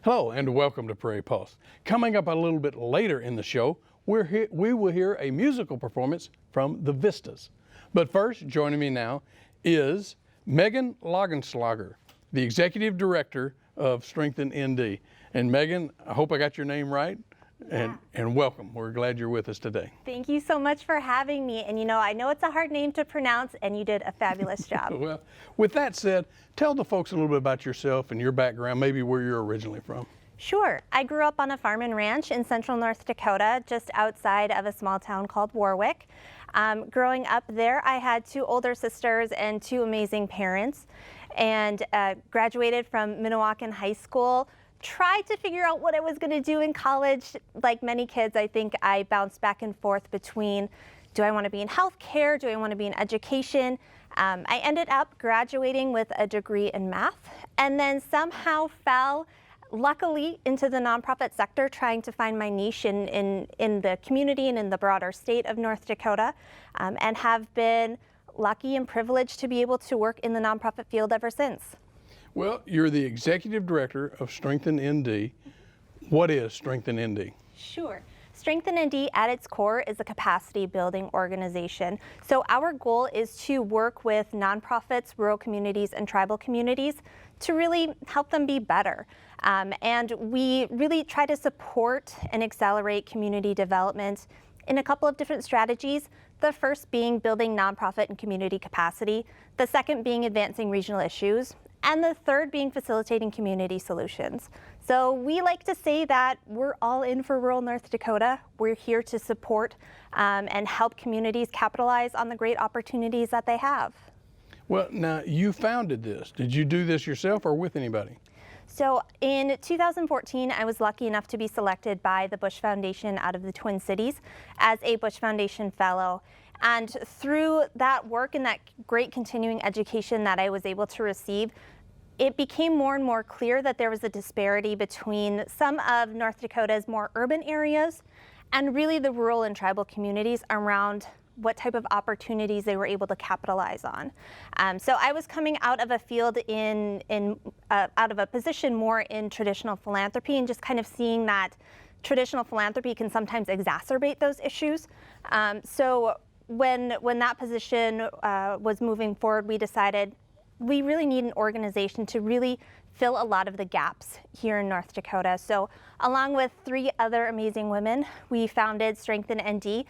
Hello and welcome to Prairie Pulse. Coming up a little bit later in the show, we will hear a musical performance from the Vistas. But first, joining me now is Megan Laugenschlager, the Executive Director of Strengthen ND. And Megan, I hope I got your name right. And welcome. We're glad you're with us today. Thank you so much for having me. And I know it's a hard name to pronounce, and you did a fabulous job. Well, with that said, tell the folks a little bit about yourself and your background, maybe where you're originally from. Sure. I grew up on a farm and ranch in central North Dakota, just outside of a small town called Warwick. Growing up there, I had two older sisters and two amazing parents, and graduated from Minnewacan High School. Tried to figure out what I was going to do in college. Like many kids, I think I bounced back and forth between, do I want to be in healthcare? Do I want to be in education? I ended up graduating with a degree in math, and then somehow fell, luckily, into the nonprofit sector, trying to find my niche in the community and in the broader state of North Dakota, and have been lucky and privileged to be able to work in the nonprofit field ever since. Well, you're the Executive Director of Strengthen ND. What is Strengthen ND? Sure. Strengthen ND at its core is a capacity building organization. So our goal is to work with nonprofits, rural communities, and tribal communities to really help them be better. And we really try to support and accelerate community development in a couple of different strategies. The first being building nonprofit and community capacity. The second being advancing regional issues. And the third being facilitating community solutions. So we like to say that we're all in for rural North Dakota. We're here to support and help communities capitalize on the great opportunities that they have. Well, now you founded this. Did you do this yourself or with anybody? So in 2014, I was lucky enough to be selected by the Bush Foundation out of the Twin Cities as a Bush Foundation Fellow. And through that work and that great continuing education that I was able to receive, it became more and more clear that there was a disparity between some of North Dakota's more urban areas and really the rural and tribal communities around what type of opportunities they were able to capitalize on. So I was coming out of a field out of a position more in traditional philanthropy, and just kind of seeing that traditional philanthropy can sometimes exacerbate those issues. So when that position was moving forward, we decided we really need an organization to really fill a lot of the gaps here in North Dakota. So along with three other amazing women, we founded Strengthen ND.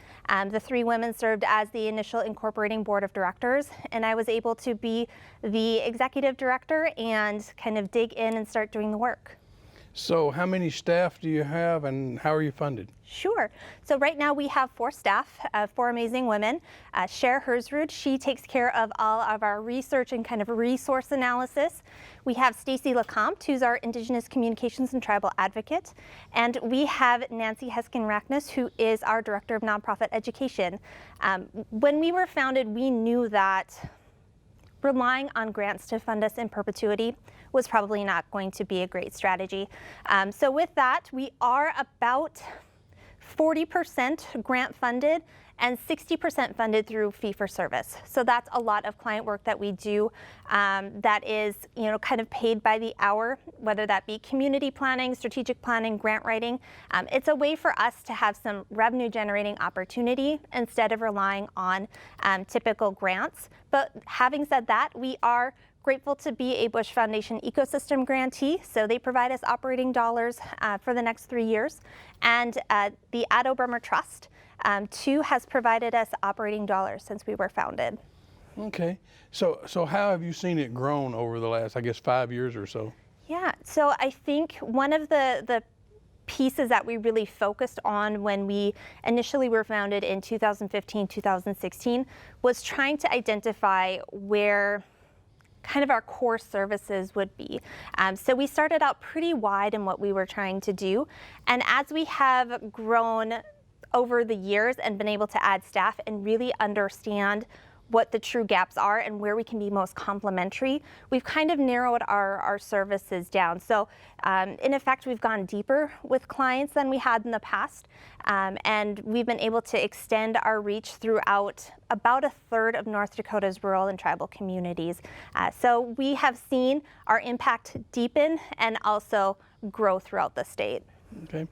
The three women served as the initial incorporating board of directors, and I was able to be the executive director and kind of dig in and start doing the work. So how many staff do you have and how are you funded? Sure. So right now we have 4 staff, 4 amazing women. Cher Hersrud, she takes care of all of our research and kind of resource analysis. We have Stacy LeCompte, who's our Indigenous Communications and Tribal Advocate. And we have Nancy Heskin-Rackness, who is our Director of Nonprofit Education. When we were founded, we knew that relying on grants to fund us in perpetuity was probably not going to be a great strategy. So with that, we are about 40% grant funded and 60% funded through fee for service. So that's a lot of client work that we do that is kind of paid by the hour, whether that be community planning, strategic planning, grant writing. It's a way for us to have some revenue generating opportunity instead of relying on typical grants. But having said that, we are grateful to be a Bush Foundation ecosystem grantee, so they provide us operating dollars for the next 3 years. And the Ad Obermer Trust, too, has provided us operating dollars since we were founded. Okay. So how have you seen it grown over the last, I guess, 5 years or so? Yeah, so I think one of the pieces that we really focused on when we initially were founded in 2015, 2016 was trying to identify where kind of our core services would be. So we started out pretty wide in what we were trying to do. And as we have grown over the years and been able to add staff and really understand what the true gaps are and where we can be most complementary, we've kind of narrowed our services down. So in effect, we've gone deeper with clients than we had in the past. And we've been able to extend our reach throughout about a third of North Dakota's rural and tribal communities. So we have seen our impact deepen and also grow throughout the state. Okay.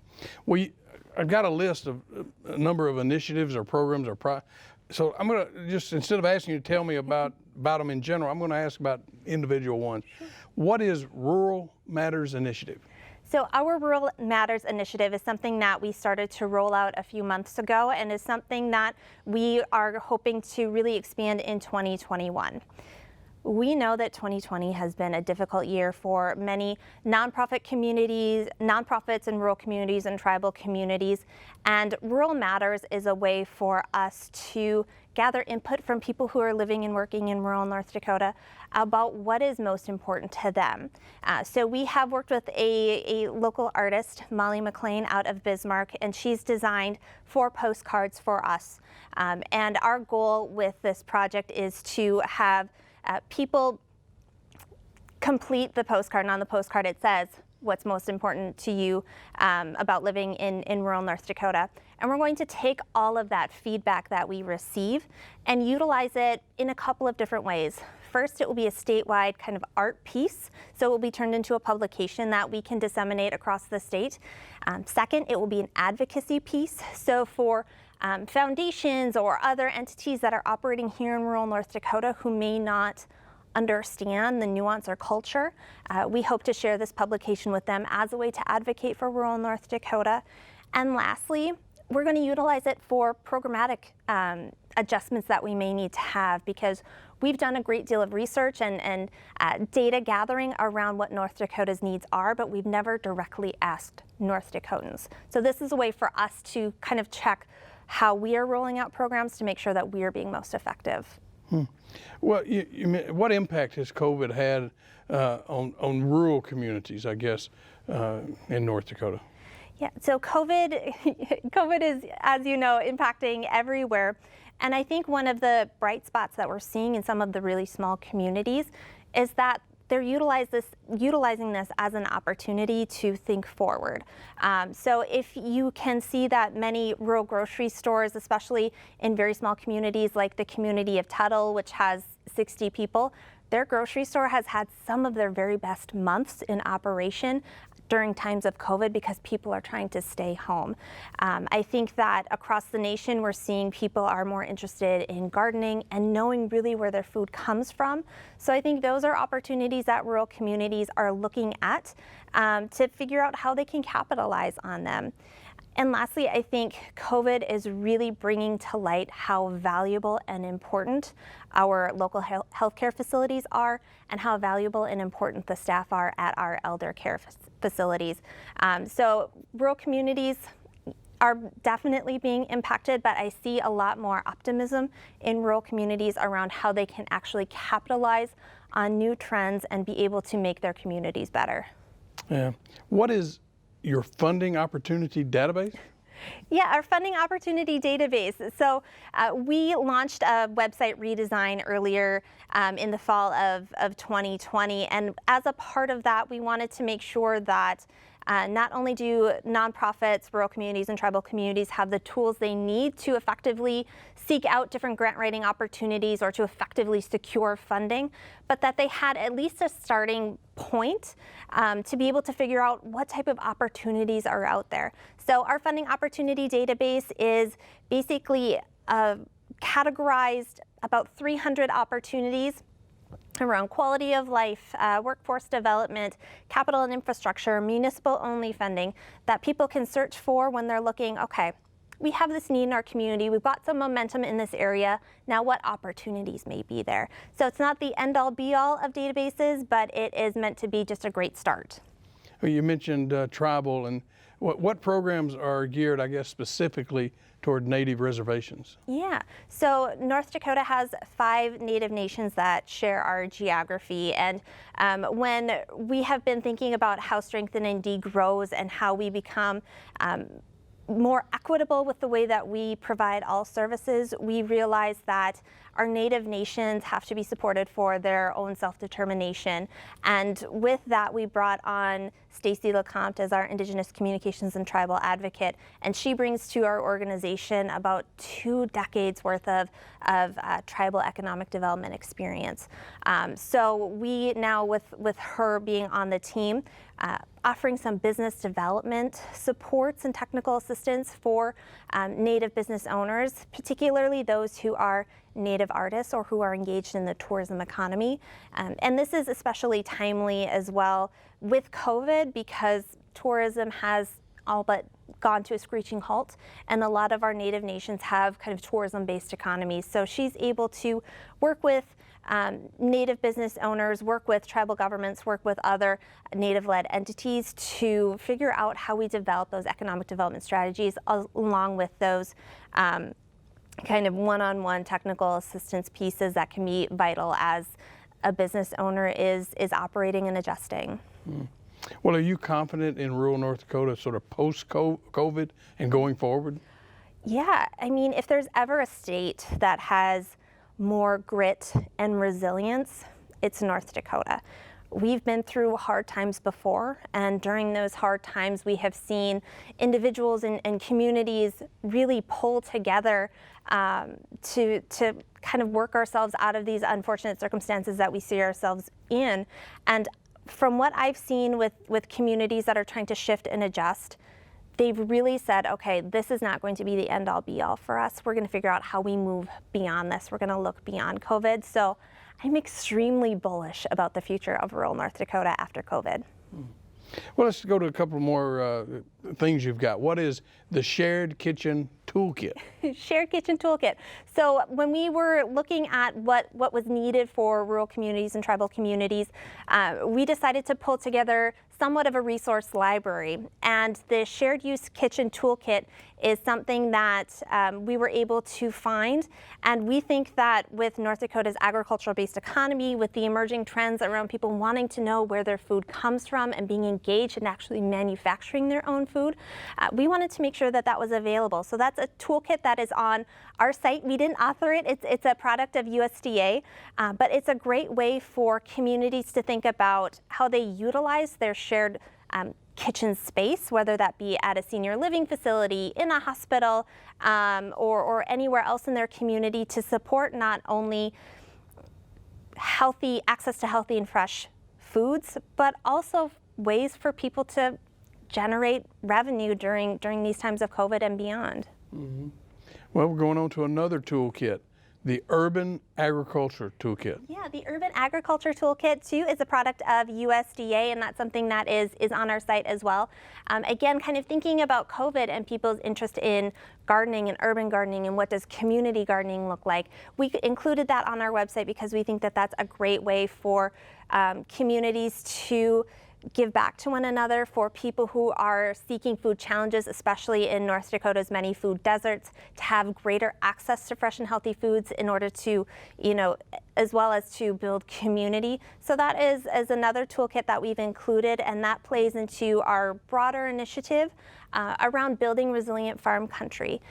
I've got a list of a number of initiatives or programs so I'm going to just, instead of asking you to tell me about them in general, I'm going to ask about individual ones. What is Rural Matters Initiative? So our Rural Matters Initiative is something that we started to roll out a few months ago and is something that we are hoping to really expand in 2021. We know that 2020 has been a difficult year for many nonprofits in rural communities and tribal communities, and Rural Matters is a way for us to gather input from people who are living and working in rural North Dakota about what is most important to them. So we have worked with a local artist, Molly McLean, out of Bismarck, and she's designed 4 postcards for us. And our goal with this project is to have people complete the postcard, and on the postcard it says what's most important to you about living in rural North Dakota. And we're going to take all of that feedback that we receive and utilize it in a couple of different ways. First, it will be a statewide kind of art piece, so it will be turned into a publication that we can disseminate across the state. Second, it will be an advocacy piece, so for foundations or other entities that are operating here in rural North Dakota who may not understand the nuance or culture, we hope to share this publication with them as a way to advocate for rural North Dakota. And lastly, we're going to utilize it for programmatic adjustments that we may need to have, because we've done a great deal of research and data gathering around what North Dakota's needs are, but we've never directly asked North Dakotans. So this is a way for us to kind of check how we are rolling out programs to make sure that we are being most effective. Well, what impact has COVID had on rural communities, I guess, in North Dakota? Yeah, so COVID is, as you know, impacting everywhere. And I think one of the bright spots that we're seeing in some of the really small communities is that they're utilizing this as an opportunity to think forward. So if you can see that many rural grocery stores, especially in very small communities like the community of Tuttle, which has 60 people, their grocery store has had some of their very best months in operation during times of COVID because people are trying to stay home. I think that across the nation, we're seeing people are more interested in gardening and knowing really where their food comes from. So I think those are opportunities that rural communities are looking at to figure out how they can capitalize on them. And lastly, I think COVID is really bringing to light how valuable and important our local healthcare facilities are and how valuable and important the staff are at our elder care facilities. So rural communities are definitely being impacted, but I see a lot more optimism in rural communities around how they can actually capitalize on new trends and be able to make their communities better. Yeah. What is your funding opportunity database? Yeah, our funding opportunity database. So we launched a website redesign earlier in the fall of 2020. And as a part of that, we wanted to make sure that not only do nonprofits, rural communities, and tribal communities have the tools they need to effectively seek out different grant writing opportunities or to effectively secure funding, but that they had at least a starting point to be able to figure out what type of opportunities are out there. So our funding opportunity database is basically categorized about 300 opportunities around quality of life, workforce development, capital and infrastructure, municipal-only funding that people can search for when they're looking, okay, we have this need in our community, we've got some momentum in this area, now what opportunities may be there? So it's not the end-all be-all of databases, but it is meant to be just a great start. Well, you mentioned tribal, and what programs are geared, I guess, specifically toward Native reservations? Yeah, so North Dakota has 5 Native nations that share our geography, and when we have been thinking about how Strength in ND grows and how we become more equitable with the way that we provide all services, we realize that our Native nations have to be supported for their own self-determination. And with that, we brought on Stacy LeCompte as our Indigenous Communications and Tribal Advocate, and she brings to our organization about 2 decades worth of tribal economic development experience. So we now, with her being on the team, offering some business development supports and technical assistance for Native business owners, particularly those who are Native artists or who are engaged in the tourism economy. And this is especially timely as well with COVID because tourism has all but gone to a screeching halt, and a lot of our Native nations have kind of tourism-based economies. So she's able to work with Native business owners, work with tribal governments, work with other Native-led entities to figure out how we develop those economic development strategies along with those kind of one-on-one technical assistance pieces that can be vital as a business owner is operating and adjusting. Well, are you confident in rural North Dakota sort of post-COVID and going forward? Yeah, I mean, if there's ever a state that has more grit and resilience, it's North Dakota. We've been through hard times before, and during those hard times, we have seen individuals and communities really pull together to kind of work ourselves out of these unfortunate circumstances that we see ourselves in. And from what I've seen with communities that are trying to shift and adjust, they've really said, okay, this is not going to be the end all be all for us. We're going to figure out how we move beyond this. We're going to look beyond COVID. So I'm extremely bullish about the future of rural North Dakota after COVID. Well, let's go to a couple more things you've got. What is the Shared Kitchen Toolkit? Shared Kitchen Toolkit. So when we were looking at what was needed for rural communities and tribal communities, we decided to pull together somewhat of a resource library. And the Shared Use Kitchen Toolkit is something that we were able to find. And we think that with North Dakota's agricultural-based economy, with the emerging trends around people wanting to know where their food comes from and being engaged in actually manufacturing their own food, we wanted to make sure that that was available. So that's a toolkit that is on our site. We didn't author it. It's a product of USDA, but it's a great way for communities to think about how they utilize their shared kitchen space, whether that be at a senior living facility, in a hospital, or anywhere else in their community to support not only access to healthy and fresh foods, but also ways for people to generate revenue during these times of COVID and beyond. Mm-hmm. Well, we're going on to another toolkit, the Urban Agriculture Toolkit. Yeah, the Urban Agriculture Toolkit too is a product of USDA, and that's something that is on our site as well. Again, kind of thinking about COVID and people's interest in gardening and urban gardening and what does community gardening look like. We included that on our website because we think that that's a great way for communities to give back to one another, for people who are seeking food challenges, especially in North Dakota's many food deserts, to have greater access to fresh and healthy foods in order to, as well as to build community. So that is another toolkit that we've included, and that plays into our broader initiative around building resilient farm country.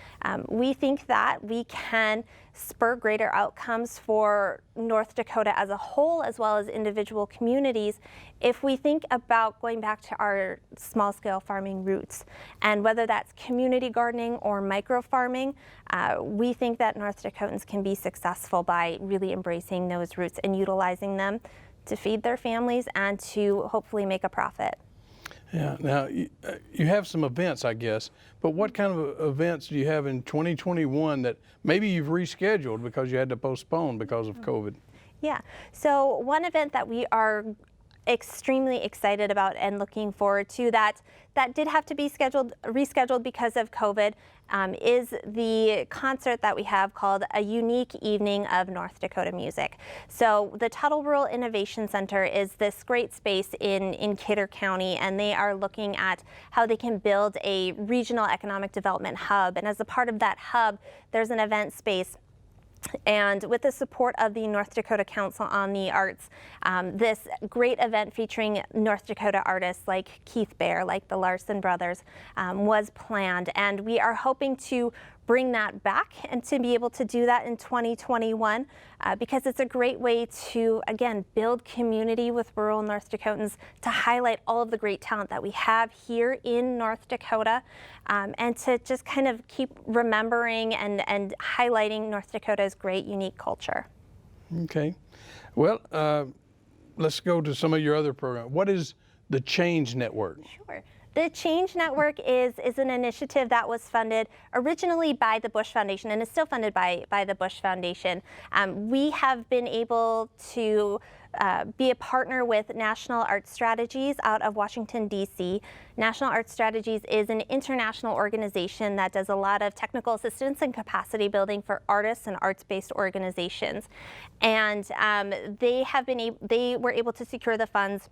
We think that we can spur greater outcomes for North Dakota as a whole, as well as individual communities, if we think about going back to our small-scale farming roots. And whether that's community gardening or micro farming, we think that North Dakotans can be successful by really embracing those roots and utilizing them to feed their families and to hopefully make a profit. Yeah, now you have some events, I guess, but what kind of events do you have in 2021 that maybe you've rescheduled because you had to postpone because of COVID? Yeah, so one event that we are extremely excited about and looking forward to that did have to be rescheduled because of COVID is the concert that we have called A Unique Evening of North Dakota Music. So the Tuttle Rural Innovation Center is this great space in Kidder County, and they are looking at how they can build a regional economic development hub. And as a part of that hub, there's an event space. And with the support of the North Dakota Council on the Arts, this great event featuring North Dakota artists like Keith Bear, like the Larson Brothers, was planned. And we are hoping to bring that back and to be able to do that in 2021 because it's a great way to, again, build community with rural North Dakotans, to highlight all of the great talent that we have here in North Dakota, and to just kind of keep remembering and highlighting North Dakota's great, unique culture. Okay. Well, let's go to some of your other programs. What is the Change Network? Sure. The Change Network is an initiative that was funded originally by the Bush Foundation and is still funded by the Bush Foundation. We have been able to be a partner with National Art Strategies out of Washington, D.C. National Art Strategies is an international organization that does a lot of technical assistance and capacity building for artists and arts-based organizations. And they were able to secure the funds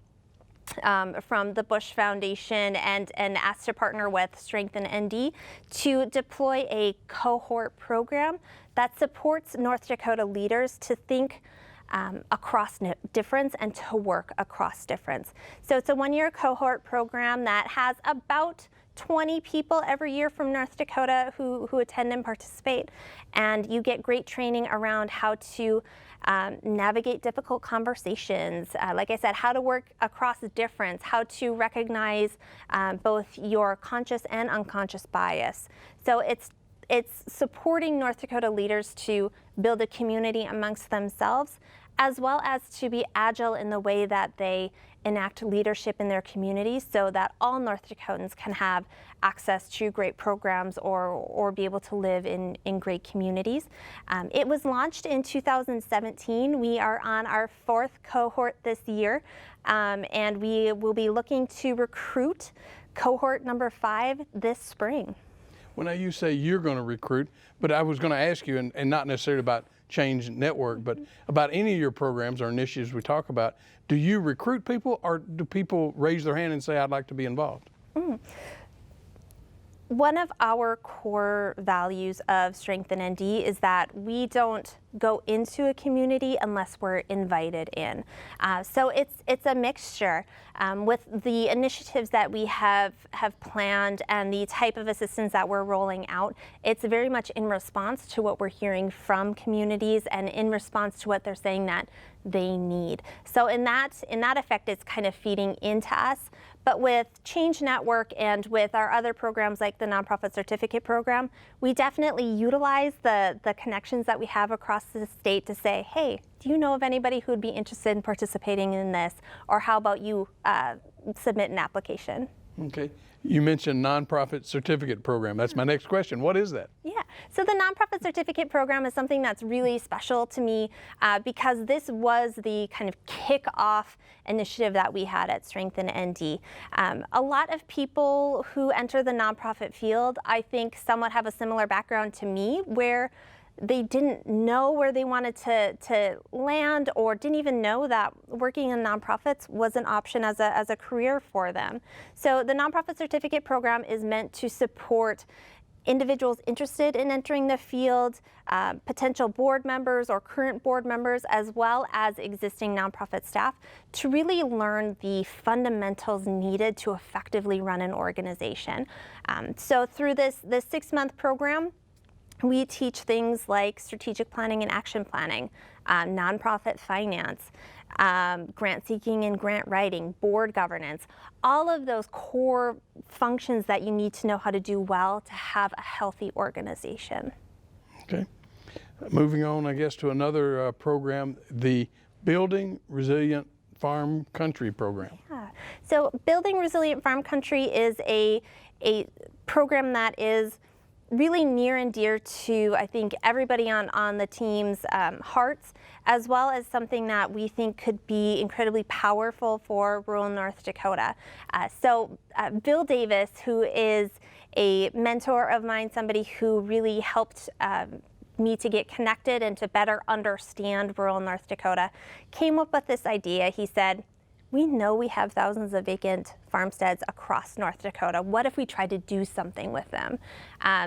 from the Bush Foundation and asked to partner with Strengthen ND to deploy a cohort program that supports North Dakota leaders to think across difference and to work across difference. So it's a one-year cohort program that has about 20 people every year from North Dakota who attend and participate, and you get great training around how to navigate difficult conversations, like I said, how to work across difference, how to recognize both your conscious and unconscious bias. So it's supporting North Dakota leaders to build a community amongst themselves, as well as to be agile in the way that they enact leadership in their communities so that all North Dakotans can have access to great programs or be able to live in great communities. It was launched in 2017. We are on our 4th cohort this year, and we will be looking to recruit cohort number 5 this spring. Well, now you say you're going to recruit, but I was going to ask you, and not necessarily about Change Network, but about any of your programs or initiatives we talk about, do you recruit people or do people raise their hand and say, I'd like to be involved? One of our core values of Strengthen ND is that we don't go into a community unless we're invited in. So it's a mixture. With the initiatives that we have planned and the type of assistance that we're rolling out, it's very much in response to what we're hearing from communities and in response to what they're saying that they need. So in that effect, it's kind of feeding into us. But with Change Network and with our other programs like the Nonprofit Certificate Program, we definitely utilize the connections that we have across the state to say, hey, do you know of anybody who would be interested in participating in this? Or how about you submit an application? Okay. You mentioned Nonprofit Certificate Program. That's my next question. What is that? Yeah, so the Nonprofit Certificate Program is something that's really special to me because this was the kind of kick-off initiative that we had at Strengthen ND. A lot of people who enter the nonprofit field, I think, somewhat have a similar background to me, where they didn't know where they wanted to land or didn't even know that working in nonprofits was an option as a career for them. So the Nonprofit Certificate Program is meant to support individuals interested in entering the field, potential board members or current board members, as well as existing nonprofit staff, to really learn the fundamentals needed to effectively run an organization. So through this 6-month program, we teach things like strategic planning and action planning, nonprofit finance, grant seeking and grant writing, board governance, all of those core functions that you need to know how to do well to have a healthy organization. Okay. Moving on, I guess, to another program, the Building Resilient Farm Country Program. Yeah. So Building Resilient Farm Country is a program that is really near and dear to, I think, everybody on the team's hearts, as well as something that we think could be incredibly powerful for rural North Dakota. So Bill Davis, who is a mentor of mine, somebody who really helped me to get connected and to better understand rural North Dakota, came up with this idea. He said, we know we have thousands of vacant farmsteads across North Dakota. What if we tried to do something with them?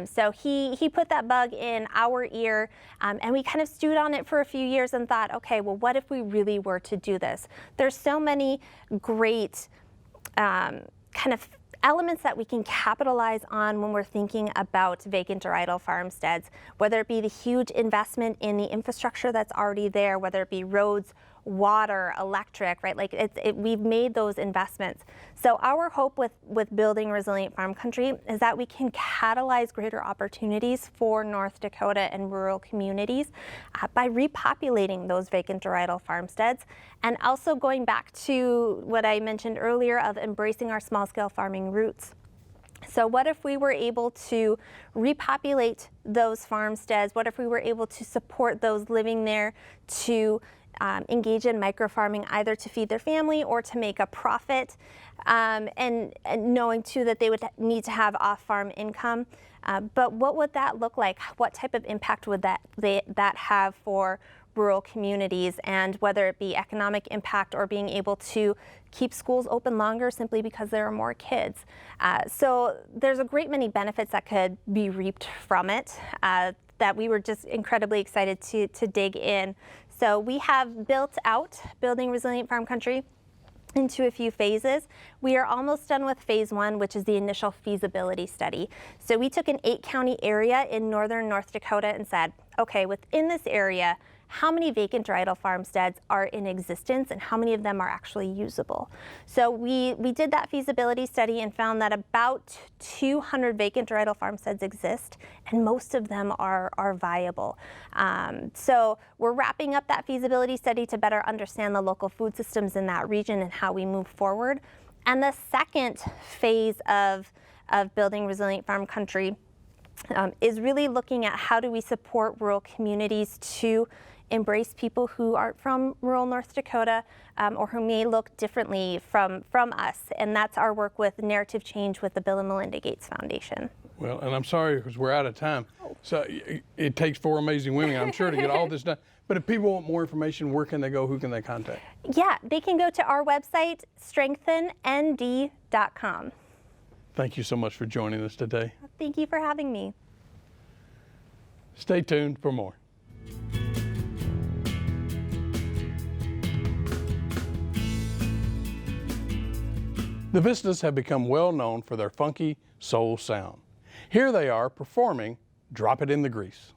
So he put that bug in our ear, and we kind of stewed on it for a few years and thought, okay, well, what if we really were to do this? There's so many great kind of elements that we can capitalize on when we're thinking about vacant or idle farmsteads, whether it be the huge investment in the infrastructure that's already there, whether it be roads water, electric, right? Like we've made those investments. So our hope with building Resilient Farm Country is that we can catalyze greater opportunities for North Dakota and rural communities by repopulating those vacant varietal farmsteads, and also going back to what I mentioned earlier of embracing our small-scale farming roots. So what if we were able to repopulate those farmsteads? What if we were able to support those living there to engage in microfarming, either to feed their family or to make a profit, and knowing too that they would need to have off-farm income. But what would that look like? What type of impact would that have for rural communities, and whether it be economic impact or being able to keep schools open longer simply because there are more kids. So there's a great many benefits that could be reaped from it that we were just incredibly excited to dig in. So we have built out Building Resilient Farm Country into a few phases. We are almost done with phase 1, which is the initial feasibility study. So we took an 8-county area in northern North Dakota and said, okay, within this area, how many vacant varietal farmsteads are in existence and how many of them are actually usable? So we did that feasibility study and found that about 200 vacant varietal farmsteads exist, and most of them are viable. So we're wrapping up that feasibility study to better understand the local food systems in that region and how we move forward. And the second phase of Building Resilient Farm Country is really looking at how do we support rural communities to embrace people who aren't from rural North Dakota or who may look differently from us. And that's our work with narrative change with the Bill and Melinda Gates Foundation. Well, and I'm sorry because we're out of time. So it takes 4 amazing women, I'm sure, to get all this done. But if people want more information, where can they go? Who can they contact? Yeah, they can go to our website, strengthennd.com. Thank you so much for joining us today. Thank you for having me. Stay tuned for more. The Vistas have become well known for their funky soul sound. Here they are performing Drop It in the Grease.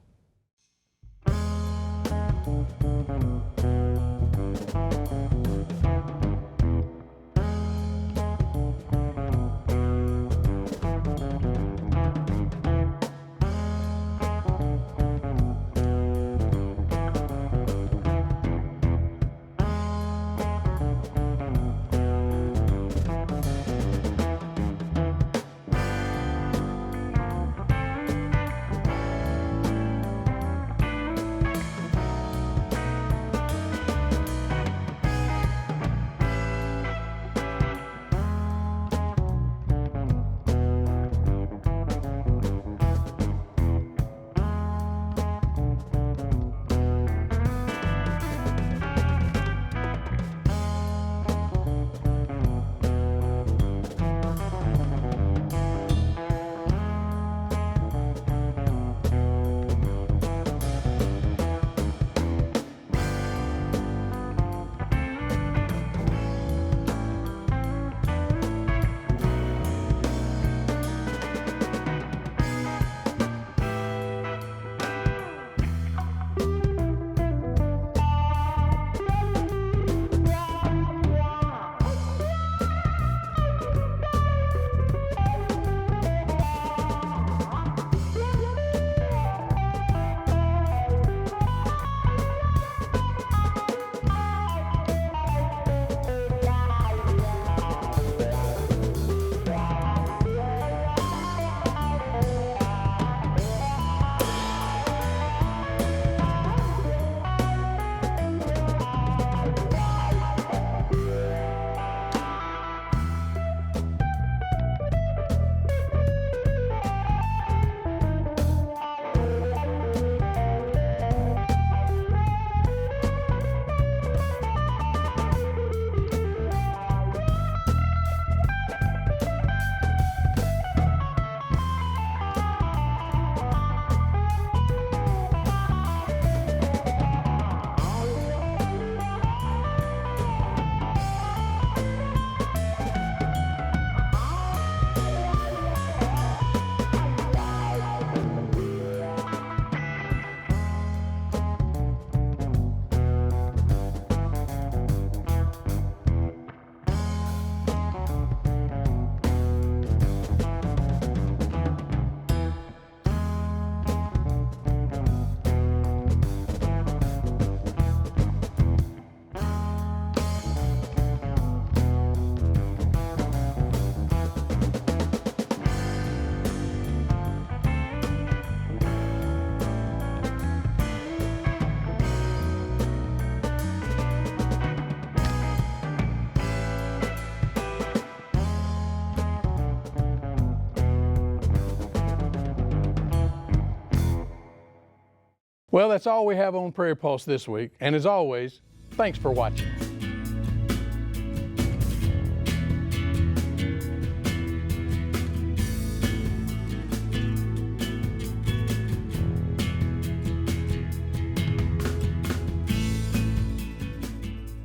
Well, that's all we have on Prairie Pulse this week. And as always, thanks for watching.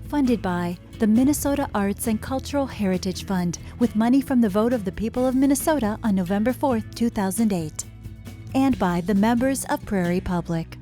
Funded by the Minnesota Arts and Cultural Heritage Fund with money from the vote of the people of Minnesota on November 4, 2008. And by the members of Prairie Public.